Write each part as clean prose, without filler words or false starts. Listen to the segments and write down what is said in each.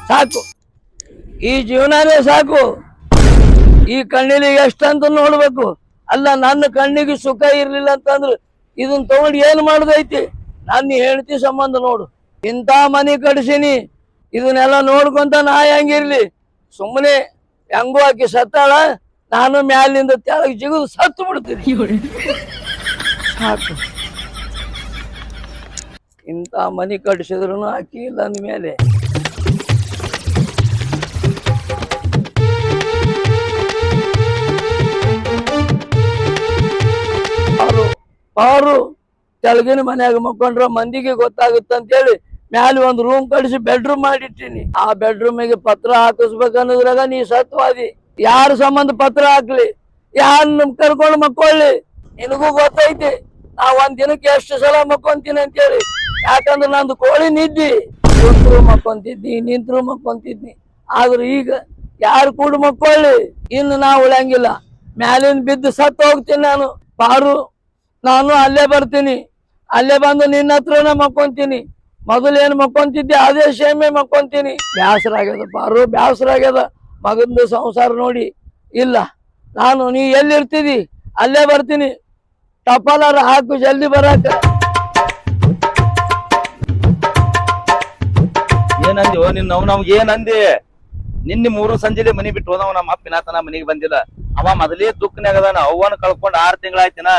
ಸಾಕು, ಈ ಜೀವನನೇ ಸಾಕು. ಈ ಕಣ್ಣಿಗೆ ಎಷ್ಟಂತ ನೋಡ್ಬೇಕು. ಅಲ್ಲ, ನನ್ನ ಕಣ್ಣಿಗೆ ಸುಖ ಇರ್ಲಿಲ್ಲ ಅಂತಂದ್ರೆ ಇದನ್ನ ತಗೊಂಡು ಏನ್ ಮಾಡುದೈತಿ? ನನ್ನ ಹೆಂಡತಿ ಸಂಬಂಧ ನೋಡು, ಇಂಥ ಮನೆ ಕಡಿಸೀನಿ, ಇದನ್ನೆಲ್ಲ ನೋಡ್ಕೊಂತ ನಾ ಹೆಂಗಿರ್ಲಿ? ಸುಮ್ಮನೆ ಹೆಂಗೋ ಆಕಿ ಸತ್ತಾಳ, ನಾನು ಮ್ಯಾಲಿಂದ ತೆಳಗ್ ಜಿಗಿದು ಸತ್ತು ಬಿಡ್ತೀನಿ. ಸಾಕು, ಇಂಥ ಮನೆ ಕಡಿಸಿದ್ರು ಆಕಿ ಇಲ್ಲ ಅಂದ್ಮೇಲೆ ಅವರು ತೆಳಗಿನ ಮನ್ಯಾಗ ಮಕ್ಕೊಂಡ್ರ ಮಂದಿಗೆ ಗೊತ್ತಾಗುತ್ತಂತೇಳಿ ಮ್ಯಾಲೆ ಒಂದು ರೂಮ್ ಕಡಿಸಿ ಬೆಡ್ರೂಮ್ ಮಾಡಿಟ್ಟಿನಿ. ಆ ಬೆಡ್ರೂಮಿಗೆ ಪತ್ರ ಹಾಕಿಸ್ಬೇಕನ್ನೋದ್ರಾಗ ನೀ ಸತ್ವಾದಿ. ಯಾರ ಸಂಬಂಧ ಪತ್ರ ಹಾಕ್ಲಿ, ಯಾರ್ ಕರ್ಕೊಂಡು ಮಕ್ಕೊಳ್ಳಿ, ನಿನಗೂ ಗೊತ್ತೈತಿ ನಾ ಒಂದ್ ದಿನಕ್ಕೆ ಎಷ್ಟು ಸಲ ಮಕ್ಕೊಂತೀನಿ ಅಂತೇಳಿ. ಯಾಕಂದ್ರೆ ನಂದು ಕೋಳಿ ನಿದ್ದಿ, ಕುಂತ್ರು ಮಕ್ಕೊಂತಿದ್ನಿ, ನಿಂತ್ರು ಮಕ್ಕೊಂತಿದ್ನಿ. ಆದ್ರೆ ಈಗ ಯಾರು ಕೂಡ ಮಕ್ಕೊಳ್ಳಿ, ಇನ್ನು ನಾ ಉಳಂಗಿಲ್ಲ. ಮ್ಯಾಲಿನ ಬಿದ್ದು ಸತ್ತು ಹೋಗ್ತೀನಿ ನಾನು. ಪಾರು, ನಾನು ಅಲ್ಲೇ ಬರ್ತೀನಿ, ಅಲ್ಲೇ ಬಂದು ನಿನ್ನ ಹತ್ರನ ಮಕ್ಕೊಂತೀನಿ. ಮೊದಲೇನು ಮಕ್ಕೊಂತಿದ್ದೆ ಅದೇ ಸೇಮೆ ಮಕ್ಕೊಂತೀನಿ. ಬ್ಯಾಸರ ಆಗ್ಯದ ಪಾರು, ಬ್ಯಾಸರ ಆಗ್ಯದ ಮಗಂದು ಸಂಸಾರ ನೋಡಿ. ಇಲ್ಲ, ನಾನು ನೀ ಎಲ್ಲಿರ್ತಿದಿ ಅಲ್ಲೇ ಬರ್ತೀನಿ. ಟಪಾಲಾರ ಹಾಕು, ಜಲ್ದಿ ಬರಾಕ. ಏನಂದಿ ನಮ್ಗೆ ಏನಂದಿ? ನಿನ್ನೆ 3 ಸಂಜೆಲೆ ಮನಿ ಬಿಟ್ಟು ಹೋದವ. ನಮ್ಮ ಅಪ್ಪಿನಾತನ ಮನಿಗೆ ಬಂದಿಲ್ಲ. ಅವ ಮೊದಲೇ ದುಃಖನಾಗ ಅದಾನ. ಅವ್ವನ ಕಳ್ಕೊಂಡ್ 6 ತಿಂಗಳಾಯ್ತಿನ.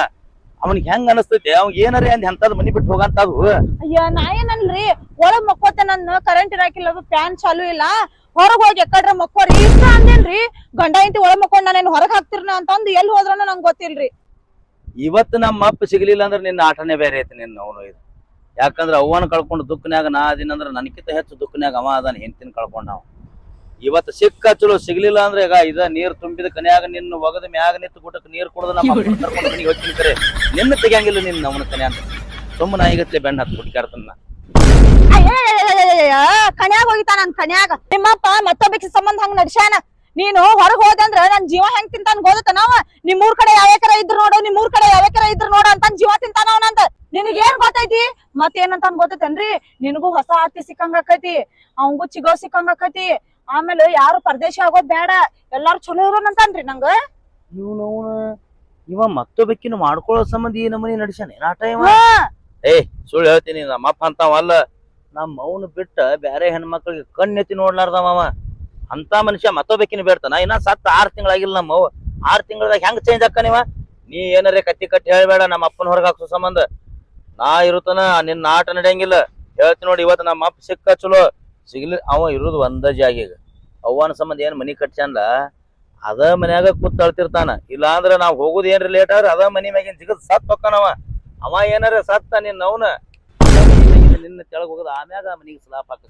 ಅವನಿಗೆ ಹೆಂಗ್ ಅನಸ್ತೈತಿ? ಅವ್ ಏನಾರ ಅಂದ್ ಎಂತದ್ ಮನಿ ಬಿಟ್ಟು ಹೋಗಂತದು. ಅಯ್ಯ, ನಾ ಏನನ್ರಿ, ಒಳಗ್ ಮಕ್ಕೋತೆ. ನನ್ನ ಕರೆಂಟ್ ಇರಾಕಿಲ್ಲ, ಫ್ಯಾನ್ ಚಾಲು ಇಲ್ಲ, ಹೊರಗ್ ಹೋಗಿ ಎಕ್ಕಡ್ರ ಮಕ್ಕೋರಿ ಇಷ್ಟ ಅಂದೇನ್ರಿ. ಗಂಡ ಇಂತಿ ಒಳಗ್ ಮಕ್ಕೊಂಡ್ ನಾನೇನ್ ಹೊರಗ್ ಹಾಕ್ತಿರ್ನ ಅಂತಂದು ಎಲ್ಲಿ ಹೋದ್ರನ ನಂಗೆ ಗೊತ್ತಿಲ್ರಿ. ಇವತ್ತು ನಮ್ಮ ಅಪ್ಪ ಸಿಗ್ಲಿಲ್ಲ ಅಂದ್ರೆ ನಿನ್ನ ಆಟನೇ ಬೇರೆ ಐತಿ. ನಿನ್ನ ಅವನು ಇದು ಯಾಕಂದ್ರೆ ಅವ್ವನ ಕಳ್ಕೊಂಡು ದುಃಖನ್ಯಾಗ ನಾ ಅದಿನಂದ್ರ ನನಗಿಂತ ಹೆಚ್ಚು ದುಃಖನ್ಯಾಗ ಅವ ಅದಾನ. ಹೆಂಡತಿನ ಕಳ್ಕೊಂಡ್ ನಾವು ಇವತ್ತು ಸಿಕ್ಕ ಚಲೋ, ಸಿಗ್ಲಿಲ್ಲ ಅಂದ್ರೆ ಈಗ ಇದ ನೀರ್ ತುಂಬಿದ ಕನ್ಯಾಗ ನಿನ್ನ ಒಗದ ಮ್ಯಾಗ ನಿಂತು ಗುಟಕ್ ನೀರ್ ಕುಡ್ದು ನಮ್ಮ ಕರ್ಕೊಂಡು ಮನಿಗೆ ಹೋಗ್ತೀನಿ. ಕರೆ ನಿನ್ನ ತೆಗಿಯಂಗಿಲ್ಲ ನಿನ್ನ ಅವನ ಕನ್ಯಾ ಅಂತ ಸುಮ್ಮನೆ ನಾಯಿಗತ್ಲೆ ಬೆಣ್ಣ ಹತ್ತು ಹುಡುಕಾಡ್ತನ್ನ. ಕನ್ಯಾಗ ಹೋಗಿತಾ ನನ್ ಕನ್ಯಾಗ? ನಿಮ್ಮಪ್ಪ ಮತ್ತೊಬ್ಬಕ್ಕೆ ಸಂಬಂಧ ಹಂಗ ನಡ್ಸ್ಯಾನ. ನೀನು ಹೊರಗ್ ಹೋದಂದ್ರ ನನ್ ಜೀವ ಹೆಂಗ್ ತಿಂತಾನ ಗೋದತ್ತ ನಾವ. ನಿಮ್ಮೂರ್ ಕಡೆ ಯಾವ್ಯಾಕರ ಇದ್ರು ನೋಡು, ನಿಮ್ಮೂರ್ ಕಡೆ ಯಾವ್ಯಾಕರ ಇದ್ರು ನೋಡು ಅಂತ ಜೀವ ತಿಂತಾನ ಅವನಂತ. ನಿನಗೇನ್ ಗೊತ್ತೈತಿ? ಮತ್ತೇನಂತ ಗೊತ್ತೈತೇನ್ರಿ? ನಿನಗೂ ಹೊಸ ಆರ್ತಿ ಸಿಕ್ಕಂಗ ಆಕೈತಿ, ಅವಂಗೂ ಚಿಗೋ ಸಿಕ್ಕಂಗ ಆಕೈತಿ. ಆಮೇಲೆ ಯಾರು ಪರದೇಶ ಆಗೋದ್ ಬೇಡ, ಎಲ್ಲಾರು ಚಲೋ ಇರೋನಂತಾನ್ರಿ ನಂಗ. ಇವ ಮತ್ತೊಬ್ಬಕಿನ ಮಾಡ್ಕೊಳ್ಳೋ ಸಂಬಂಧ ಈ ನಮನಿ ನಡ್ಸ್ಯಾನ ಆಟ ಇವ. ಸುಳ್ಳು ಹೇಳ್ತೀನಿ, ನಮ್ಮ ಅಪ್ಪ ಅಂತಾವಲ್ಲ. ನಮ್ಮ ಅವನು ಬಿಟ್ಟ ಬ್ಯಾರೆ ಹೆಣ್ಮಕ್ಳಿಗೆ ಕಣ್ಣೆತ್ತಿ ನೋಡ್ಲಾರ್ದವ ಅಂತ ಮನುಷ್ಯ ಮತ್ತೊಬ್ಬಕಿನ ಬೇಡ್ತಾನ. ಇನ್ನ ಸತ್ತ 6 ತಿಂಗಳಾಗಿಲ್ಲ. ನಮ್ಮ 6 ತಿಂಗಳದಾಗ ಹೆಂಗ್ ಚೇಂಜ್ ಆಕ್ಕನಿವ? ನೀ ಏನಾರೇ ಕತ್ತಿ ಕಟ್ಟಿ ಹೇಳ್ಬೇಡ ನಮ್ಮ ಅಪ್ಪನ ಹೊರಗೆ ಹಾಕ್ಸೋ ಸಂಬಂಧ. ನಾ ಇರುತ್ತಾನ ನಿನ್ನ ಆಟ ನಡೆಯಂಗಿಲ್ಲ. ಹೇಳ್ತೀನಿ ನೋಡಿ, ಇವತ್ತು ನಮ್ಮ ಅಪ್ಪ ಸಿಕ್ಕ ಚಲೋ, ಸಿಗ್ಲಿ ಅವ ಇರುದು ಒಂದ ಜಾಗಿಗ. ಅವ್ವನ ಸಂಬಂಧ ಏನ್ ಮನಿ ಕಟ್ಸ್ಯಾನ್ಲ ಅದ ಮನ್ಯಾಗ ಕೂತ್ ಅಳ್ತಿರ್ತಾನ. ಇಲ್ಲ ಅಂದ್ರ ನಾವ್ ಹೋಗುದ್ ಏನ್ರಿ ಲೇಟ್ ಆದ್ರ ಅದ ಮನಿ ಮ್ಯಾಗಿನ್ ಸಿಗದ್ ಸತ್ ಹೊಕ್ಕನವ. ಅವ ಏನಾರ ಸತ್ತ ನಿನ್ನ ಅವನ ನಿನ್ನ ತೆಳಗ್ ಹೋಗದ ಆಮ್ಯಾಗ ಮನಿಗೆ ಸ್ಲಾಪ್ ಹಾಕ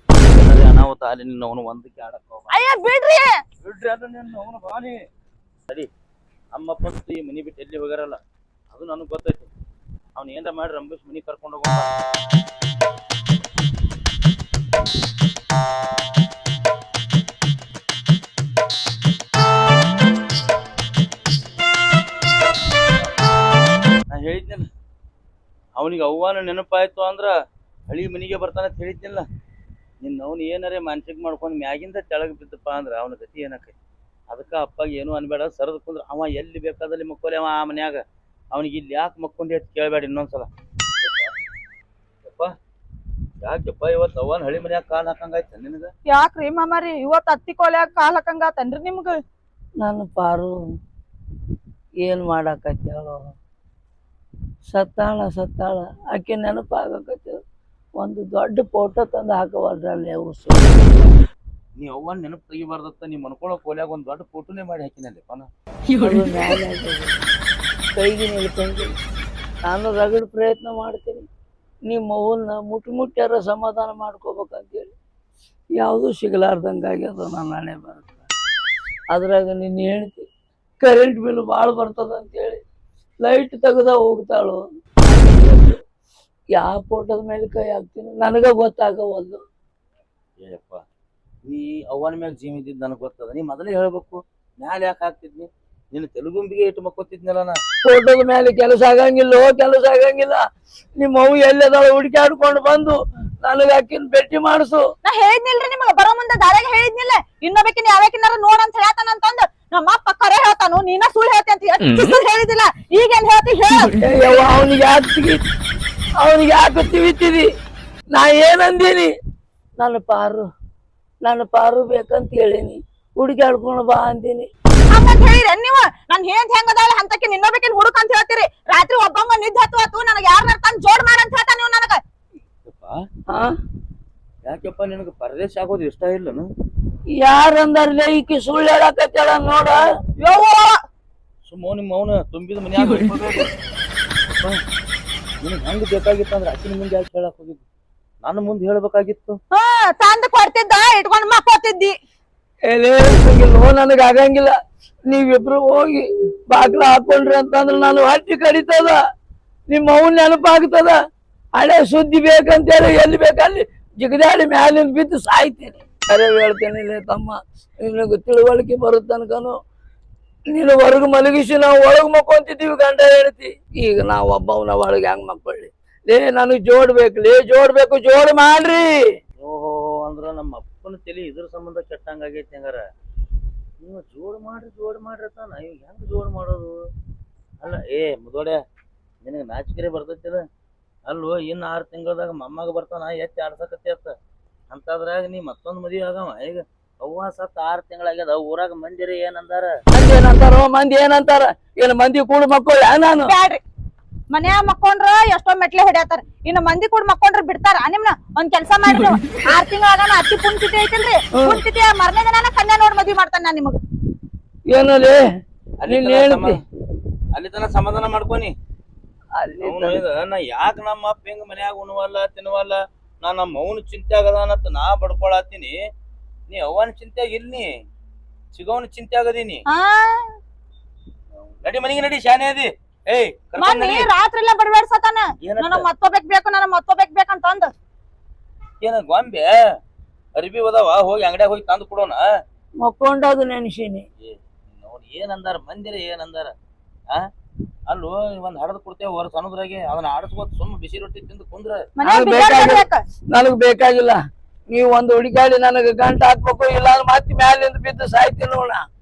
ಅನಾಹುತ ಅಲ್ಲಿ ನಿನ್ನ ಅವನು ಒಂದಕ್ಕೆ ಆಡಕ್ ಬಿಡ್ರಿ ಬಿಡ್ರಿ ಅದು ನಿನ್ನ ಅವನು ಬಾನಿ ಸರಿ. ನಮ್ಮಪ್ಪ ಈ ಮನಿ ಬಿಟ್ಟು ಎಲ್ಲಿ ಹೋಗ್ಯಾರಲ್ಲ ಅದು ನನಗ್ ಗೊತ್ತೈತಿ. ಅವ್ನ ಏನ್ರ ಮಾಡಿ ರಂಬೇಶ್ ಮನಿ ಕರ್ಕೊಂಡು ಹೋಗ. ನಾ ಹೇಳಿದ್ನಲ್ಲ ಅವನಿಗೆ ಅವ್ವನ ನೆನಪಾಯ್ತು ಅಂದ್ರ ಹಳಿ ಮನಿಗೆ ಬರ್ತಾನ ಅಂತ ಹೇಳಿದ್ನಿಲ್ಲ. ನಿನ್ನ ಅವ್ನು ಏನಾರೇ ಮಾನಸಿಕ ಮಾಡ್ಕೊಂಡು ಮ್ಯಾಗಿಂದ ತೆಳಗ್ ಬಿದ್ದಪ್ಪ ಅಂದ್ರ ಅವನ ಗತಿ ಏನಕ್ಕೈತಿ? ಅದಕ್ಕ ಅಪ್ಪಾಗ ಏನು ಅನ್ಬೇಡ, ಸರದ್ ಕುಂದ್ರ. ಅವ ಎಲ್ಲಿ ಬೇಕಾದಲ್ಲಿ ಮಕ್ಕೋಲಿ ಅವ ಆ ಮನ್ಯಾಗ. ಅವನಿಗೆ ಇಲ್ಲಿ ಯಾಕೆ ಮಕ್ಕೊಂಡಿ ಅಂತ ಕೇಳ್ಬೇಡ ಇನ್ನೊಂದ್ಸಲ. ಯಾಕೆಪ್ಪ ಇವತ್ತು ಅವನ್ ಹಳಿ ಮನ್ಯಾಗ ಕಾಲ್ ಹಾಕಂಗಾಯ್ತ ನಿನಗ? ಯಾಕ್ರಿ ಮಾಮಾರಿ ಇವತ್ ಅತ್ತಿ ಕೋಲ್ಯಾಗ ಕಾಲ್ ಹಾಕಂಗಾತನ್ರಿ ನಿಮ್ಗ? ನನ್ನ ಪಾರು ಏನ್ ಮಾಡಾಕತ್ತಿ ಹೇಳೋ? ಸತ್ತಾಳ ಆಕೆ ನೆನಪಾಗಕತ್ತಿ. ಒಂದು ದೊಡ್ಡ ಫೋಟೋ ತಂದು ಹಾಕವಲ್ರಲ್ಲಿ ಉಸು. ನೀ ಅವ್ವನ್ ನೆನಪು ತೆಗಿಬಾರ್ದತ್ತ. ನೀ ಮನ್ಕೊಳಕ್ ಕೋಲ್ಯಾಗ ಒಂದ್ ದೊಡ್ಡ ಫೋಟೋನೇ ಮಾಡಿ ಹಾಕಿನಲ್ಲಿ ಕೈಗೆ ನಿಲ್ಕೊಂಡಿ. ನಾನು ರಗಡ್ ಪ್ರಯತ್ನ ಮಾಡ್ತೀನಿ ನಿಮ್ಮ ಅವ್ವನ್ನ ಮುಟ್ಟ್ಯಾರ ಸಮಾಧಾನ ಮಾಡ್ಕೋಬೇಕಂತೇಳಿ. ಯಾವುದೂ ಸಿಗಲಾರ್ದಂಗಾಗ್ಯದ ನನ್ನ ಹಣೆ ಬರುತ್ತೆ. ಅದ್ರಾಗ ನಿನ್ನ ಹೆಂಡತಿ ಕರೆಂಟ್ ಬಿಲ್ ಭಾಳ ಬರ್ತದ ಅಂತೇಳಿ ಲೈಟ್ ತೆಗ್ದ ಹೋಗ್ತಾಳು. ಯಾವ ಫೋಟೋದ ಮೇಲೆ ಕೈ ಹಾಕ್ತೀನಿ ನನಗ ಗೊತ್ತಾಗವಲ್ದು. ಏಯಪ್ಪ, ನೀ ಅವ್ವನ ಮ್ಯಾಗ ಜೀವ ಇದ್ದಿದ್ದು ನನಗೆ ಗೊತ್ತದ. ನೀ ಮೊದಲೇ ಹೇಳ್ಬೇಕು. ಮ್ಯಾಲೆ ಯಾಕೆ ಹಾಕ್ತಿದ್ನಿ? ನಿನ್ನ ತೆಲುಗುಂಬಿಗೆ ಇಟ್ಟು ಮಕ್ಕೋತಿದ್ನಲ್ಲ ನಾ. ಫೋಟೋದ ಮೇಲೆ ಕೆಲಸ ಆಗಂಗಿಲ್ಲ. ನಿಮ್ಮ ಅವು ಎಲ್ಲದಾಳು ಹುಡುಕಾಡ್ಕೊಂಡು ಬಂದು ನನಗ ಆಕಿನ್ ಭೇಟಿ ಮಾಡಿಸು. ನಾ ಹೇಳಿದ್ನಿಲ್ರಿ ನಿಮಗ ಬರೋ ಮುಂದೆ ದಾರ್ಯಾಗ ಹೇಳಿದ್ನಿಲ್ಲ ಇನ್ನೊಬೇಕಿನ್ ಯಾವ್ಯಾಕಿನಾರ ನೋಡ್ ಅಂತ ಹೇಳ್ತಾನ ಅಂತಂದ್ ನಮ್ಮ ಅಪ್ಪ ಕರೆ ಹೇಳ್ತಾನು ನೀನ ಸುಳ್ಳು ಹೇಳ್ತಿ ಅಂತ ಹೇಳಿದಿಲ್ಲ ಈಗೇನ್ ಹೇಳ್ತಿ ಹೇಳ ಅವನಿಗೆ ಯಾಕೆ ತಿವಿತಿದಿ? ನಾ ಏನಂದೀನಿ? ನನ್ನ ಪಾರು ಬೇಕಂತ ಹೇಳೀನಿ, ಹುಡುಗಾಡ್ಕೊಂಡು ಬಾ ಅಂದೀನಿ. ಹಂಗಂತ ಹೇಳಿರ ನೀವ ನನ್ ಹೆಂಗ್ ಹೆಂಗದಾಳ ಅಂತಕ್ಕೆ ಇನ್ನೊಬೇಕಿನ್ ಹುಡುಕ ಅಂತ ಹೇಳ್ತೀರಿ. ರಾತ್ರಿ ಒಬ್ಬಂಗ ನಿದ್ದೆ ಹತ್ತು ನನಗೆ ಯಾರನ್ನ ತಂದ್ ಜೋಡ್ ಮಾಡಂತ ಹೇಳ್ತಾ ನೀವು ನನಗ. ಯಾಕೆಪ್ಪ ನಿನಗ ಪರದೇಶ ಆಗೋದು ಇಷ್ಟ ಇಲ್ಲನು? ಯಾರಂದಾರ್ಲೆ ಈಕಿ ಸುಳ್ಳು ಹೇಳಕತ್ತಾಳ ನೋಡ. ಸುಮ್ಮ ನಿಮ್ಮ ಅವನ ತುಂಬಿದ ಮನ್ಯಾಗ ನಿನಗ್ ಹೆಂಗ್ ಬೇಕಾಗಿತ್ತು ಅಂದ್ರೆ ಅಕ್ಕಿನ ಮುಂದೆ ಯಾಕೆ ಹೇಳಕ್ ಹೋಗಿದ್ದು? ನನ್ನ ಮುಂದೆ ಹೇಳ್ಬೇಕಾಗಿತ್ತು. ತಂದ್ ಕೊಡ್ತಿದ್ದ ಇಟ್ಕೊಂಡ್ ಮಕ್ಕೋತಿದ್ದಿ. ನನಗ ಆಗಂಗಿಲ್ಲ. ನೀವಿಬ್ರು ಹೋಗಿ ಬಾಗ್ಲ ಹಾಕೊಂಡ್ರಿ ಅಂತಂದ್ರ ನಾನು ಹೊಟ್ಟಿ ಕಡಿತದ, ನಿಮ್ಮ ಅವನ್ ನೆನಪಾಗ್ತದ. ಹಳೆ ಸುದ್ದಿ ಬೇಕಂತೇಳಿ ಎಲ್ಲಿ ಬೇಕಲ್ಲಿ ಜಿಗದಾಡಿ ಮ್ಯಾಲಿಂದ ಬಿದ್ದು ಸಾಯ್ತೀನಿ. ಅರೆ ಹೇಳ್ತೇನೆ ತಮ್ಮ, ನಿನಗ ತಿಳುವಳಿಕೆ ಬರುತ್ತನ್ಕನು ನೀನು ಹೊರಗ್ ಮಲಗಿಸಿ ನಾವು ಒಳಗ್ ಮಕ್ಕೊಂತಿದ್ದೀವಿ ಗಂಡ ಹೇಳ್ತಿ. ಈಗ ನಾವ್ ಒಬ್ಬವನ ಒಳಗೆ ಹೆಂಗ್ ಮಕ್ಕೊಳ್ಳಿ? ನನಗ್ ಜೋಡ್ ಜೋಡ್ ಮಾಡ್ರಿ. ಓಹೋ ಅಂದ್ರ ನಮ್ಮ ಅಪ್ಪನ ತಲಿ ಇದ್ರ ಸಂಬಂಧ ಕೆಟ್ಟಂಗ ಆಗೈತಿ. ಹಂಗಾರ ನೀವು ಜೋಡ್ ಮಾಡ್ರಿ ತಾನ ಇವ್ ಹೆಂಗ್ ಜೋಡ್ ಮಾಡೋದು? ಅಲ್ಲ ಮುದೋಡೆ ನಿನಗ ನಾಚಿಕೆರೆ ಬರ್ತೈತಿಲ್ಲ? ಅಲ್ಲೋ ಇನ್ 6 ತಿಂಗಳದಾಗ ಮೊಮ್ಮಗ ಬರ್ತಾನ ಎತ್ತಿ ಆಡ್ಸಕತ್ತಿ ಅತ್ತ ಅಂತದ್ರಾಗ ನೀ ಮತ್ತೊಂದ್ ಮದ್ವಿ ಆಗವ. ಈಗ ಅವ್ವ ಸತ್ 6 ತಿಂಗಳಾಗ್ಯದ. ಊರಾಗ ಮಂದಿರಿ ಏನಂದಾರ? ಮಂದಿ ಏನಂತಾರ? ಏನ್ ಮಂದಿ ಕೂಡ ಮಕ್ಕಳು ನಾನು ಬ್ಯಾಡ್ರಿ, ಮನ್ಯಾಗ ಮಕ್ಕೊಂಡ್ರ ಎಷ್ಟೋ ಮೆಟ್ಲೆ ಹೊಡ್ಯಾತಾರ, ಇನ್ನು ಮಂದಿ ಕೂಡ ಮಕ್ಕೊಂಡ್ರ ಬಿಡ್ತಾರ ನಿಮ್ನ? ಒಂದ್ ಕೆಲ್ಸ ಮಾಡಿ 6 ತಿಂಗಳಾಗ ಅತ್ತಿ ಪುಣ್ತಿಥಿ ಐತಿಲ್ರಿ, ಪುಣ್ತಿಥಿ ಮರನೇ ದಿನ ಕನ್ಯಾ ನೋಡ್ ಮದ್ವಿ ಮಾಡ್ತಾನ ನಾ ನಿಮಗ. ಏನಲ್ಲಿ ಅಲ್ಲಿ ತನ ಸಮಾಧಾನ ಮಾಡ್ಕೊನಿ. ನಾ ಯಾಕ ನಮ್ಮ ಅಪ್ಪ ಹಿಂಗ ಮನ್ಯಾಗ ಉಣವಲ್ಲ ತಿನ್ವಲ್ಲ, ನಾ ನಮ್ಮ ಅವನ ಚಿಂತೆ ಆಗದಾನತ್ ನಾ ಬಡ್ಕೊಳತ್ತೀನಿ. ನೀ ಅವನ ಚಿಂತೆಯಾಗ ಇಲ್ನಿ, ಸಿಗೋವನ ಚಿಂತೆ ಆಗದೀನಿ. ನಡಿ ಮನಿಗೆ ನಡಿ, ಶಾನೆ ಅದಿ. ರಾತ್ರಿ ಎಲ್ಲ ಬಡಬೇಡ್ಸತಾನ ನನಗ್ ಮತ್ತೊಬೇಕ್ ಬೇಕಂತಂದ. ಏನ ಗೊಂಬೆ ಅರಿಬಿ ಹೋದವ, ಹೋಗಿ ಅಂಗಡ್ಯಾಗ ಹೋಗಿ ತಂದು ಕೊಡೋಣ. ಮಕ್ಕೊಂಡದು ನೆನ್ಸೀನಿ. ಏನಂದಾರ ಮಂದಿರ ಏನಂದಾರ? ಅಲ್ಲೂ ಒಂದ್ ಹಡದ್ ಕೊಡ್ತೇವ ಹೊರ ಸಣ್ಣದ್ರಾಗೆ, ಅದನ್ನ ಆಡಸ್ಕೊತ್ ಸುಮ್ಮ ಬಿಸಿ ರೊಟ್ಟಿ ತಿಂದು ಕುಂದ್ರ. ನನಗ್ ಬೇಕಾಗಿಲ್ಲ. ನೀವ್ ಒಂದ್ ಹುಡುಕಾಡಿ ನನಗ ಗಂಟ ಹಾಕ್ಬೇಕು, ಇಲ್ಲ ಮತ್ತೆ ಮ್ಯಾಲಿಂದ ಬಿದ್ದು ಸಾಯ್ತೀನಿ ನೋಡ.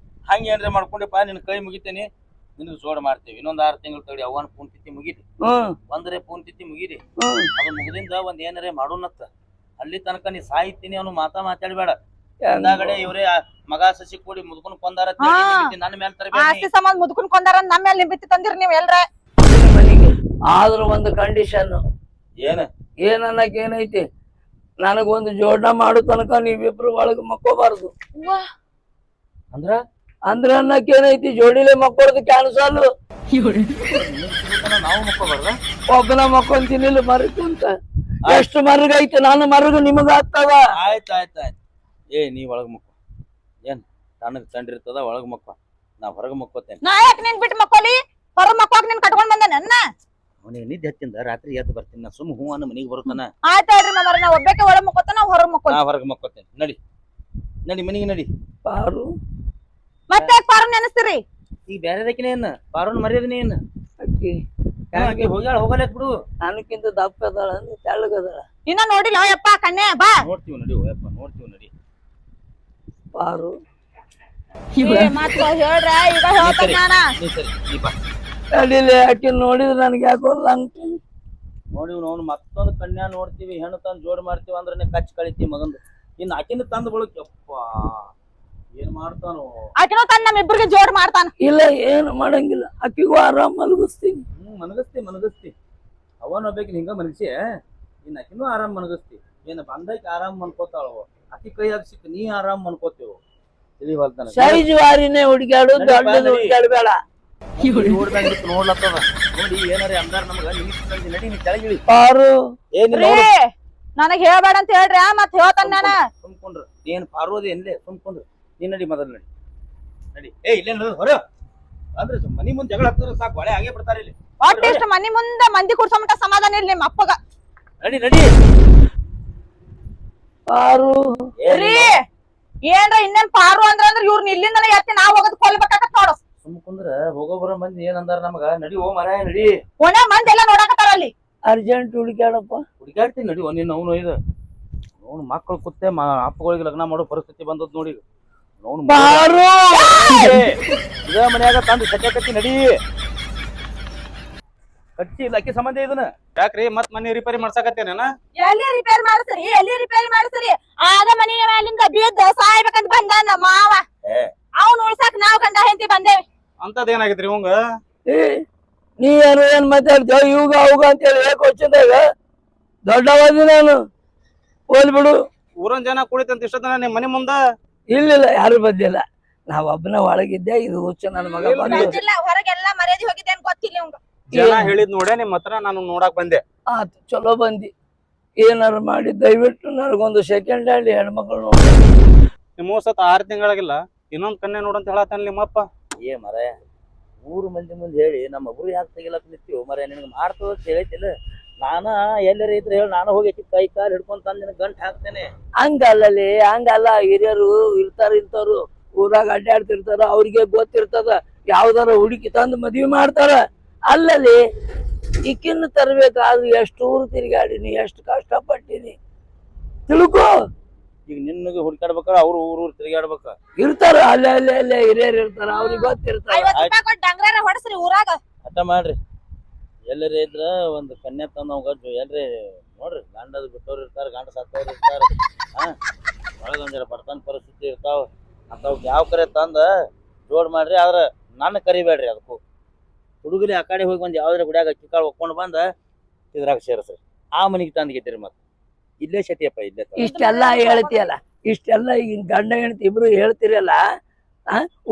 ಹಂಗ ಏನ್ರ ಮಾಡ್ಕೊಂಡೆಪ್ಪ ನಿನ್ ಕೈ ಮುಗಿತೇನಿ, ನಿನಗ್ ಜೋಡ್ ಮಾಡ್ತೇವಿ. ಇನ್ನೊಂದ್ 6 ತಿಂಗಳು ತಡಿ. ಅವನ್ ಪೂನ್ ತಿತ್ತಿ ಮುಗಿರಿ, ಒಂದ್ರೆ ಪೂನ್ ತಿತ್ತಿ ಮುಗಿರಿ. ಅದು ಮುಗಿದಿಂದ ಒಂದ್ ಏನಾರೇ ಮಾಡೋಣತ್ತ. ಅಲ್ಲಿ ತನಕ ನೀ ಸಾಯ್ತೀನಿ ಅವನು ಮಾತಾಡ್ಬೇಡ. ಹಿಂದಾಗಡೆ ಇವ್ರೇ ಮಗ ಸಸಿ ಕೂಡಿ ಮುದ್ಕೊಂಡ್ ಕೊಂದಾರ ನನ್ನ ಮೇಲೆ ಆಸ್ತಿ ಸಂಬಂಧ ಮುದ್ಕೊಂಡ್ ಕೊಂದಾರ ನಮ್ಮ ಮೇಲೆ ನಿಂಬಿತ್ತಿ ತಂದಿರಿ ನೀವ್ ಎಲ್ರ ಮನೆಗೆ. ಆದ್ರ ಒಂದು ಕಂಡೀಷನ್. ಏನನ್ನಕ್ ಏನೈತಿ? ನನಗೊಂದು ಜೋಡಣೆ ಮಾಡೋ ತನಕ ನೀವಿಬ್ರು ಒಳಗ ಮಕ್ಕೋಬಾರ್ದು. ಅಂದ್ರ ಅನ್ನಕ್ ಏನೈತಿ? ಜೋಡಿಲೆ ಮಕ್ಕೋದು ಕ್ಯಾನ್ಸಲ್. ನಾವು ಮಕ್ಕೋಬಾರ್ದ? ಒಬ್ಬನ ಮಕ್ಕೊಂತೀನಿ ಮರಕಂತ. ಎಷ್ಟು ಮರಗೈತಿ? ನಾನು ಮರಗು ನಿಮಗ ಆಗ್ತದ. ಆಯ್ತಾಯ್ತಾಯ್ತು. ನೀ ಒಳಗ್ ಮಕ್ಕೋ. ಏನ್ ತಣ್ಣಗ್ ತಂಡಿರ್ತದ, ಒಳಗ್ ಮಕ್ಕೋ. ನಾ ಹೊರಗ್ ಮಕ್ಕೋತೇನೆ. ನಾ ಯಾಕೆ ನಿನ್ ಬಿಟ್ಟು ಮಕ್ಕೋಲಿ? ಹೊರಗ್ ಮಕ್ಕೋಕ್ ನಿನ್ ಕಟ್ಕೊಂಡ್ ಬಂದ ನನ್ನ ಅವನಿಗೆ ನಿದ್ದೆ ಹತ್ತಿಂದ ರಾತ್ರಿ ಎದ್ದು ಬರ್ತೀನಿ. ನಾ ಸುಮ್ ಹೂ ಅನ್ನ ಮನಿಗೆ ಬರುತ್ತಾನ. ಆಯ್ತಾಳ್ರಿ ಮಾಮರ, ನಾ ಒಬ್ಬಕ್ಕೆ ಒಳಗ್ ಮಕ್ಕೋತಾನ, ಹೊರಗ್ ಮಕ್ಕೋತೀನಿ. ನಾ ಹೊರಗ್ ಮಕ್ಕೋತೇನೆ. ನಡಿ ಮನಿಗೆ ನಡಿ. ಪಾರು ಮತ್ತೆ ಪಾರು ನೆನಸ್ತೀರಿ? ಈಗ ಬ್ಯಾರೆದಕಿನ ಏನ್ ಪಾರುನ್ ಮರ್ಯಾದನೆ ಏನ್? ಅಕ್ಕಿ ಹೋಗ್ಯಾಳ, ಹೋಗಲೇಕ್ ಬಿಡು. ನನಕ್ಕಿಂತ ದಪ್ಪ ಅದಾಳ, ತೆಳ್ಳಗದಾಳ. ಇನ್ನ ನೋಡಿಲ್ಲ ಯಪ್ಪ ಕನ್ಯಾ, ಬಾ ನೋಡ್ತೀವಿ ನಡಿ. ಯಪ್ಪ ನೋಡ್ತೀವಿ ನಡಿ. ಪಾರು ಮತ್ತ ಹೇಳ್ರ, ಈಗ ಹೇಳ್ತಾನ ಅಡಿಲೆ. ಆಕಿ ನೋಡಿದ್ರೆ ನನ್ಗೆ ಯಾಕೋ ನೋಡಿವ್ ನಾವು ಮತ್ತೊಂದು ಕನ್ಯಾ ನೋಡ್ತೀವಿ, ಹೆಣ್ಣು ತಂದು ಜೋಡ್ ಮಾಡ್ತೀವಿ ಅಂದ್ರೆ ಕಚ್ಚಿ ಕಳಿತೀವಿ ಮಗಂದು. ಇನ್ನು ಆಕಿನ ತಂದು ಬಳಕ್ ಯಪ್ಪ ಏನ್ ಮಾಡ್ತಾನು? ಆಕಿನೂ ತಂದ್ ನಮ್ಮಿಬ್ರಿಗೆ ಜೋಡ್ ಮಾಡ್ತಾನ. ಇಲ್ಲ, ಏನು ಮಾಡಂಗಿಲ್ಲ. ಅಕ್ಕಿಗೂ ಆರಾಮ್ ಮಲಗಿಸ್ತೀನಿ. ಮನಗಸ್ತಿ ಅವನ್ ಒಬ್ಬಾಕಿ ಹಿಂಗ ಮನಗಿಸಿ, ಇನ್ನು ಆಕಿನೂ ಆರಾಮ್ ಮನಗಸ್ತಿ. ಏನ ಬಂದಕ್ಕೆ ಆರಾಮ್ ಮನ್ಕೋತಾಳ. ಅಕ್ಕಿ ಕೈಯಾಗ ಸಿಕ್ಕ ನೀ ಆರಾಮ್ ಮನ್ಕೋತೇವು. ತಿಳಿವಲ್ತಾನ ಸೈಜ್ ವಾರಿನೇ ಹುಡುಗಾಡು, ದೊಡ್ಡದು ಹುಡುಗಾಡ್ಬೇಡ. ನೋಡ್ಲತ್ತದ ನೋಡಿ ಏನಾರ ಅಂದಾರ ನಮಗ. ನಡಿ ನೀ ಕೆಳಗಿಳಿ. ಪಾರು ನನಗ್ ಹೇಳ್ಬೇಡ ಅಂತ ಹೇಳ್ರಿ, ಮತ್ ಹೇಳ್ತಾನ ನಾನ. ಸುಮ್ಕೊಂಡ್ರ ಏನ್ ಪಾರ್ವದಿ ಏನ್ಲೇ? ಸುಮ್ಕೊಂಡ್ರ ನೀನ್ ನಡಿ, ಮೊದಲ್ ನಡಿ. ಇಲ್ಲೇ ಹೊರ ಅಂದ್ರೆ ಮನಿ ಮುಂದ್ ಜಗಳ ಹತ್ತಾರ ಸಾಕು, ಹೊಳೆ ಆಗೇ ಬಿಡ್ತಾರ ಇಲ್ಲಿ. ಒಟ್ಟು ಇಷ್ಟ ಮನಿ ಮುಂದ ಮಂದಿ ಕುಡ್ಸೋಮಟ ಸಮಾಧಾನ ಇಲ್ಲ ನಿಮ್ಮ ಅಪ್ಪಗ. ನಡಿ ಪಾರು ಏನ್ರ ಇನ್ನೇನ್ ಪಾರು ಅಂದ್ರ ಇವ್ರನ್ನ ಇಲ್ಲಿಂದಲೇ ಎತ್ತಿ ನಾವ್ ಹೋಗೋದ್ ಕೊಲ್ಬೇಕಾಗತ್ ನೋಡು. ಸುಮ್ಕುಂದ್ರ ಹೋಗೋ ಬರೋ ಮಂದಿ ಏನಂದಾರ ನಮಗ? ನಡಿ ಓ ಮರ ನಡಿ. ಒಣ ಮಂದಿ ಎಲ್ಲ ನೋಡಕತ್ತಾರ ಅಲ್ಲಿ. ಅರ್ಜೆಂಟ್ ಹುಡುಕ್ಯಾಡಪ್ಪ. ಹುಡುಕ್ಯಾಡ್ತೀನಿ ನಡಿ. ಒಂದಿನ ಅವ್ನು ಒಯ್ದ ಅವ್ನ ಮಕ್ಕಳು ಕುತ್ತೆ ಅಪ್ಪಗಳಿಗೆ ಲಗ್ನ ಮಾಡೋ ಪರಿಸ್ಥಿತಿ ಬಂದದ್ ನೋಡಿ ಅವ್ನು ಬಾರು ಇದ ಮನ್ಯಾಗ ತಂದು ಸಟ್ಯಾಕತ್ತಿ ನಡಿ ಕಚ್ಚಿ ಇಲ್ಲಕ್ಕಿ ಸಂಬಂಧ ಇದನ್ನ ಯಾಕ್ರಿ ಮತ್ ಮನಿ ರಿಪೇರಿ ಮಾಡ್ಸಕತ್ತೇನ ಎಲ್ಲಿ ರಿಪೇರ್ ಮಾಡಿಸ್ರಿ ಆದ ಮನಿ ಮೇಲಿಂದ ಬಿದ್ದ ಸಾಯ್ಬೇಕಂತ ಬಂದ ನಮ್ಮ ಮಾವ ಅವ್ನ ಉಳ್ಸಾಕ್ ನಾವ್ ಗಂಡ ಹೆಂಡತಿ ಬಂದೇವಿ ಅಂತದ್ ಏನಾಗಿತ್ರಿ ಇವಂಗ ಏ ನೀ ಏನ್ ಮಾತಾಡ್ತೇವ ಇವಾಗ ಅವಾಗ ಅಂತೇಳಿ ಯಾಕೆ వచ్చిದಾಗ ದೊಡ್ಡವಾದಿ ನಾನು ಹೋಲ್ ಬಿಡು. ಊರನ್ ಜನ ಕುಳಿತಂತ ಇಷ್ಟ ನಿಮ್ ಮನಿ ಮುಂದ ಇಲ್ಲ ಯಾರು ಬಂದಿಲ್ಲ ನಾವ್ ಒಬ್ಬನ ಒಳಗಿದ್ದೆ ಇದು ಹುಚ್ಚ ನನ್ನ ಮಗ ಬಂದು ಬಂದಿಲ್ಲ ಹೊರಗೆಲ್ಲ ಮರ್ಯಾದೆ ಹೋಗಿದೆ ಅಂತ ಗೊತ್ತಿಲ್ಲ ಇವಂಗ ಜನ ಹೇಳಿದ್ ನೋಡೇ ನಿಮ್ ಹತ್ರ ನಾನು ನೋಡಾಕ್ ಬಂದೆ. ಆತು ಚಲೋ ಬಂದಿ ಏನಾರು ಮಾಡಿ ದಯವಿಟ್ಟು ನನಗೊಂದು ಸೆಕೆಂಡ್ ಹ್ಯಾಂಡ್ ಹೆಣ್ಮಕ್ಳು ನೋಡಿ. ನಿಮ್ಮ ಸತ್ 6 ತಿಂಗಳಾಗಿಲ್ಲ ಇನ್ನೊಂದ್ ಕನ್ಯೆ ನೋಡಂತ ಹೇಳತ್ತಾನ ನಿಮ್ಮಪ್ಪ. ಏ ಮರ 3 ಮಂದಿ ಮುಂದೆ ಹೇಳಿ ನಮ್ಮ ಒಬ್ರು ಯಾಕೆ ತೆಗಿಲಕ್ ನಿಂತೀವಿ ಮರ ನಿನಗೆ ಮಾಡ್ತದ ಅಂತ ಹೇಳ್ತಿಲ್ಲ ನಾನ ಎಲ್ಲರ ಇದ್ರೆ ಹೇಳಿ ನಾನು ಹೋಗಿ ಕೈ ಕಾಲು ಹಿಡ್ಕೊಂಡ್ ತಂದ್ ನಿನಗೆ ಗಂಟು ಹಾಕ್ತೇನೆ. ಹಂಗಲ್ಲಲ್ಲಿ ಹಂಗಲ್ಲ ಹಿರಿಯರು ಇರ್ತಾರ ಇಂಥವ್ರು ಊರಾಗ ಅಡ್ಡಾಡ್ತಿರ್ತಾರ ಅವ್ರಿಗೆ ಗೊತ್ತಿರ್ತದ ಯಾವ್ದಾರ ಹುಡುಕಿ ತಂದು ಮದ್ವಿ ಮಾಡ್ತಾರ. ಅಲ್ಲಲ್ಲಿ ಇಕ್ಕಿನ್ನು ತರ್ಬೇಕಾದ್ರೆ ಎಷ್ಟು ಊರು ತಿರುಗಾಡಿನಿ ಎಷ್ಟು ಕಷ್ಟಪಟ್ಟಿನಿ ತಿಳ್ಕೊ. ಈಗ ನಿನ್ನಗೆ ಹುಡ್ಕಾಡ್ಬೇಕಾರ ಅವ್ರು ಊರು ತಿರುಗಾಡ್ಬೇಕ ಇರ್ತಾರ ಅಲ್ಲೇ ಹಿರಿಯರು ಇರ್ತಾರ ಅವ್ರಿಗೆ ಗೊತ್ತಿರ್ತಾರ. 50 ರೂಪಾಯಿ ಕೊಟ್ಟು ಡಂಗ್ರಾರ ಹೊಡಸ್ರಿ ಊರಾಗ ಅಟ್ಟ ಮಾಡ್ರಿ ಎಲ್ಲರ ಇದ್ರ ಒಂದು ಕನ್ಯಾ ತಂದವಾಗ ಎಲ್ರಿ ನೋಡ್ರಿ ಗಂಡದ ಬಿಟ್ಟವ್ರು ಇರ್ತಾರ ಗಂಡ ಸತ್ತವ್ರು ಇರ್ತಾರ ಒಳಗೊಂದಿರ ಬಡತನ ಪರಿಸ್ಥಿತಿ ಇರ್ತಾವ ಅಂತವ್ಕ ಯಾವ ಕರೆ ತಂದ ಜೋಡ್ ಮಾಡ್ರಿ ಆದ್ರ ನನ್ನ ಕರಿಬೇಡ್ರಿ ಅದಕ್ಕೂ ಹುಡುಗಲಿ ಆ ಕಡೆ ಹೋಗಿ ಬಂದು ಯಾವ್ದ್ರ ಗುಡಿಯಾಗ ಅಕ್ಕಿ ಕಾಳು ಒಕ್ಕೊಂಡು ಬಂದ ಇದ್ರಾಗ ಸೇರಿಸ್ರಿ ಆ ಮನಿಗೆ ತಂದ್ಗಿದ್ದೀರಿ ಮತ್ತೆ ಇಲ್ಲೇ ಶತಿಯಪ್ಪ ಇಲ್ಲೇ ಇಷ್ಟೆಲ್ಲ ಹೇಳ್ತಿಯಲ್ಲ ಇಷ್ಟೆಲ್ಲ ಈಗ ಗಂಡ ಹೆಂಡತಿ ಇಬ್ರು ಹೇಳ್ತಿರಲ್ಲ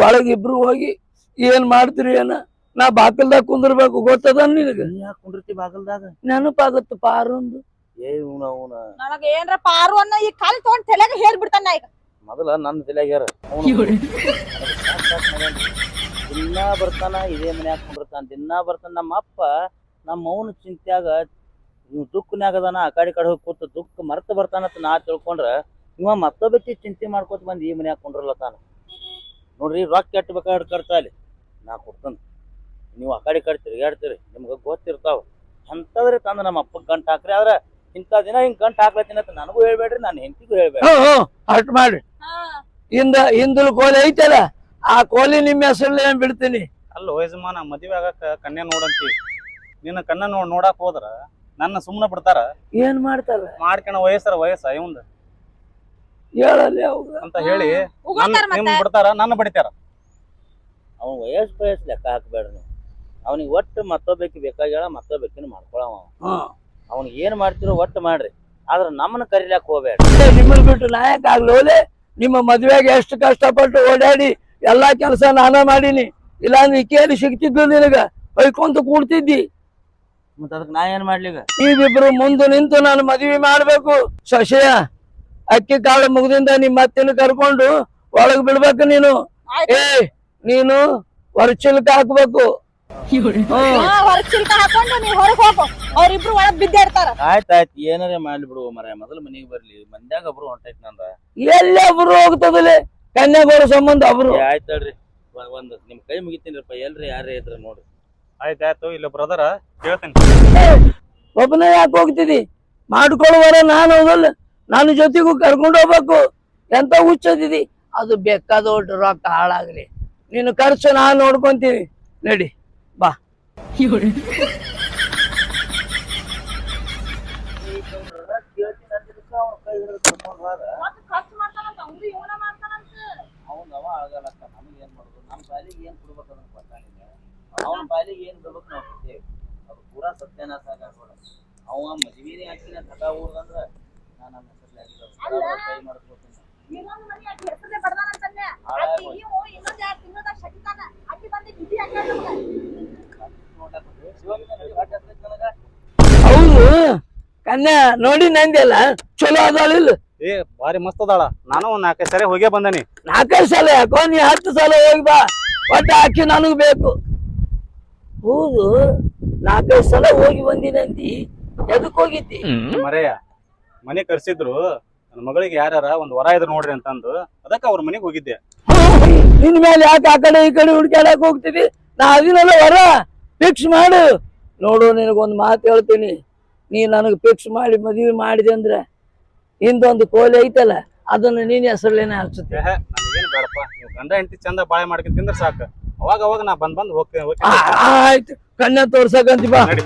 ಒಳಗಿಬ್ರು ಹೋಗಿ ಏನ್ ಮಾಡ್ತೀರಿ ಏನ ನಾ ಬಾಕಲ್ದಾಗ ಕುಂದಿರ್ಬೇಕು ಗೊತ್ತದ ನಿನಗ ಯಾಕೆ ಕುಂಡಿರ್ತಿ ಬಾಗಲ್ದಾಗ ನೆನಪಾಗತ್ತ ಪಾರೊಂದು ಏ ಅವನ ನನಗ ಏನ್ರ ಪಾರು ಅನ್ನೋ ಈ ಕಾಲ್ ತಗೊಂಡ್ ತಲೆಗ ಹೇರ್ ಬಿಡ್ತಾನ ಈಗ ಮೊದಲ ನನ್ನ ತಲೆಗ್ಯಾರ ದಿನಾ ಬರ್ತಾನ ಇದೇ ಮನ್ಯಾಗ ಕುಂಡಿರ್ತಾನ ದಿನಾ ಬರ್ತಾನ ನಮ್ಮ ಅಪ್ಪ ನಮ್ಮ ಅವನ ಚಿಂತ್ಯಾಗ ಇವ್ ದುಃಖನ್ಯಾಗದಾನ ಆ ಕಡೆ ಹೋಗಿ ಕೂತು ದುಃಖ ಮರ್ತ ಬರ್ತಾನಂತ ನಾ ತಿಳ್ಕೊಂಡ್ರ ಇವ ಮತ್ತೊಬ್ಬಕ್ಕೆ ಚಿಂತೆ ಮಾಡ್ಕೊತ ಬಂದು ಈ ಮನ್ಯಾಗ ಕುಂಡ್ರಲತ್ತಾನ ನೋಡ್ರಿ ರೊಕ್ಕ ಕೆಟ್ಟಬೇಕಾದ್ರೆ ಕರ್ತಾ ಅಲ್ಲಿ ನಾ ಕೊಡ್ತಾನ ನೀವು ಆ ಕಡೆ ತಿರುಗಾಡ್ತೀರಿ ನಿಮ್ಗೆ ಗೊತ್ತಿರ್ತಾವ ಅಂತಂದ್ರೆ ತಂದ ನಮ್ಮ ಅಪ್ಪಗೆ ಗಂಟು ಹಾಕ್ರಿ ಆದ್ರ ಇಂಥ ದಿನ ಹಿಂಗ್ ಗಂಟು ಹಾಕ್ಲತ್ತೀನಿ ಅಂತ ನನಗೂ ಹೇಳ್ಬೇಡ್ರಿ ನಾನು ಹೆಂಡತಿಗೂ ಹೇಳ್ಬೇಡ್ರಿ ಅಟ್ ಮಾಡ್ರಿ ಹಿಂದಲ್ ಕೋಲಿ ಐತಲ್ಲ ಆ ಕೋಲಿ ನಿಮ್ಮ ಹೆಸರಲ್ಲಿ ಏನ್ ಬಿಡ್ತೀನಿ. ಅಲ್ಲ ಯಜಮಾನ ಮದ್ವೆ ಆಗಕ್ಕ ಕನ್ಯೆ ನೋಡಂತಿ ನಿನ್ನ ಕನ್ನ ನೋಡಾಕ್ ಹೋದ್ರ ನನ್ನ ಸುಮ್ನ ಬಿಡ್ತಾರ ಏನ್ ಮಾಡ್ತಾರ ಮಾಡ್ಕಣ ವಯಸ್ಸ ಇವಂದ ಹೇಳಲ್ಲಿ ಅವಾಗ ಅಂತ ಹೇಳಿ ಉಗುಳ್ತಾರ ನಿಮ್ ಮತ್ತೆ ಬಿಡ್ತಾರ ನನ್ನ ಬಡಿತಾರ. ಅವ್ನ ವಯಸ್ಸು ಲೆಕ್ಕ ಹಾಕ್ಬೇಡ್ರಿ ನೀವು ಅವ್ನಿಗೆ ಒಟ್ಟು ಮತ್ತೊಬ್ಬಕ್ಕೆ ಬೇಕಾಗ್ಯಾಳ ಮತ್ತೊಬ್ಬಕ್ಕಿನ ಮಾಡ್ಕೊಳವ ಅವ್ನಿಗೆ ಏನ್ ಮಾಡ್ತಿರೋ ಒಟ್ಟು ಮಾಡ್ರಿ ಆದ್ರ ನಮ್ಮನ್ನ ಕರಿಲಾಕ್ ಹೋಗ್ಬೇಡ. ನಿಮ್ಮನ್ ಬಿಟ್ಟು ನಾಯಕ ಆಗ್ಲೋಲೆ ನಿಮ್ಮ ಮದ್ವೆಗೆ ಎಷ್ಟು ಕಷ್ಟಪಟ್ಟು ಓಡಾಡಿ ಎಲ್ಲಾ ಕೆಲಸ ನಾನ ಮಾಡೀನಿ ಇಲ್ಲಾಂದ್ರೆ ಈಕೇಲಿ ಸಿಗ್ತಿದ್ಲು ನಿನಗ ಬೈಕೊಂತ ಕೂಡ್ತಿದ್ದಿ. ಮತ್ತ ಅದಕ್ಕೆ ನಾ ಏನ್ ಮಾಡ್ಲಿಗ ನೀವಿಬ್ರು ಮುಂದೆ ನಿಂತು ನಾನು ಮದ್ವಿ ಮಾಡ್ಬೇಕು. ಶಶಿಯ ಅಕ್ಕಿ ಕಾಳು ಮುಗ್ದಿಂದ ನಿಮ್ಮ ಅತ್ತಿನ ಕರ್ಕೊಂಡು ಒಳಗ್ ಬಿಡ್ಬೇಕು ನೀನು. ಏ ನೀನು ಹೊರಚಿಲ್ಕ ಹಾಕ್ಬೇಕು. ಹೊರಗ್ ಚಿಲ್ಕ ಹಾಕೊಂಡು ನೀವ್ ಹೊರಗ್ ಹೋಗು ಅವ್ರಿಬ್ರು ಒಳಗ್ ಬಿದ್ದಾಡ್ತಾರ. ಆಯ್ತಾಯ್ತು ಏನಾರೇ ಮಾಡ್ಲಿ ಬಿಡುವ ಮರ ಮೊದಲು ಮನಿಗೆ ಬರ್ಲಿ ಮಂದ್ಯಾಗ ಒಬ್ರು ಹೊಂಟೈತಿ ನಂದ ಎಲ್ಲೊಬ್ರು ಹೋಗ್ತದಲೆ ಕನ್ಯಾಗೋಳ ಸಂಬಂಧ ಒಬ್ರು. ಆಯ್ತಲ್ರಿ ಒಂದ್ ನಿಮ್ ಕೈ ಮುಗಿತೀನಿರಪ್ಪ ಎಲ್ರಿ ಯಾರೇ ಇದ್ರ ನೋಡ್ರಿ. ಆಯ್ತಾಯ್ತು ಇಲ್ಲ ಬ್ರದರ್ ಹೇಳ್ತೇನೆ. ಒಬ್ಬನೇ ಯಾಕೆ ಹೋಗ್ತಿದಿ ಮಾಡ್ಕೊಳ್ಳುವರ ನಾನು ಹೋಗಲ್ಲ ನಾನು ಜೊತೆಗೂ ಕರ್ಕೊಂಡು ಹೋಗ್ಬೇಕು. ಎಂತ ಹುಚ್ಚದಿದಿ ಅದು ಬೇಕಾದ ರೊಕ್ಕ ಹಾಳಾಗ್ಲಿ ನೀನು ಖರ್ಚು ನಾನು ನೋಡ್ಕೊಂತೀನಿ ನಡಿ ಬಾ. ಅವನವ ಆಗಲಕ್ಕ ನಮಗೆ ಏನ್ ಮಾಡುದು ನಮ್ಮ ಬಾಲಿಗೆ ಏನ್ ಕೊಡ್ಬೇಕು ಅದನ್ನ ಗೊತ್ತಾಗಿಲ್ಲ ಅವನ ಬಾಲಿಗೆ ಏನ್ ಬಿಡ್ಬೇಕು ನಾವು ಕೊಡ್ತೇವೆ ಅದು ಪೂರಾ ಸತ್ಯನಾಶ ಆಗೋಣ. ಅವ ಮದ್ವಿನೇ ಹಾಕಿನ ತಗ ಊರ್ದಂದ್ರ ನಾನು ನನ್ನ ಹೆಸರ್ಲಿ ಕೈ ಮಾಡ್ಕೊತೀನಿ. ಹೌದು ಕನ್ಯಾ ನೋಡಿ ನಂದೆಲ್ಲ ಚಲೋ ಅದಾಳಿಲ್ಲ. ಏ ಬಾರಿ ಮಸ್ತ್ ಅದಾಳ ನಾನು ಒಂದ್ 4 ಸರಿ ಹೋಗೇ ಬಂದನಿ. 4 ಸಲ ಯಾಕೋ ನೀ 10 ಸಲ ಹೋಗಿ ಬಾ ಒಟ್ಟು ಅಕ್ಕಿ ನನಗ್ ಬೇಕು. ಹೌದು 4 ಸಲ ಹೋಗಿ ಬಂದಿನಂತಿ ಎದಕ್ ಹೋಗಿದ್ದಿ? ಮರೆಯ ಮನೆ ಕರ್ಸಿದ್ರು ನನ್ನ ಮಗಳಿಗೆ ಯಾರ ಒಂದ್ ವರ ಇದ್ರು ನೋಡ್ರಿ ಅಂತಂದು ಅದಕ್ಕ ಅವ್ರ ಮನೆಗೆ ಹೋಗಿದ್ದೆ. ನಿನ್ ಮೇಲೆ ಯಾಕೆ ಆ ಕಡೆ ಈ ಕಡೆ ಹುಡ್ಕ್ಯಾಡಕ್ ಹೋಗ್ತಿದಿ? ನಾ ಅದಿನಲ್ಲ ವರ ಫಿಕ್ಸ್ ಮಾಡು. ನೋಡು ನಿನಗೊಂದು ಮಾತು ಹೇಳ್ತೀನಿ, ನೀ ನನಗೆ ಫಿಕ್ಸ್ ಮಾಡಿ ಮದುವೆ ಮಾಡಿದೆ ಅಂದ್ರೆ ಇಂದೊಂದು ಕೋಲಿ ಐತಲ್ಲ ಅದನ್ನ ನೀನ್ ಹೆಸರ್ಲೇನೆ ಹಚ್ಚುತ್ತೆ. ನನಗೇನು ಬೇಡಪ್ಪ, ನೀವು ಗಂಡ ಹೆಂಡತಿ ಚಂದ ಬಾಳೆ ಮಾಡ್ಕೊಂಡ್ ತಿಂದ್ರೆ ಸಾಕು. ಅವಾಗ ನಾ ಬಂದ್ ಹೋಗ್ತೇನೆ. ಆಯ್ತು, ಕನ್ಯಾ ತೋರ್ಸಕಂತಿ ಬಾ. ನಡಿ.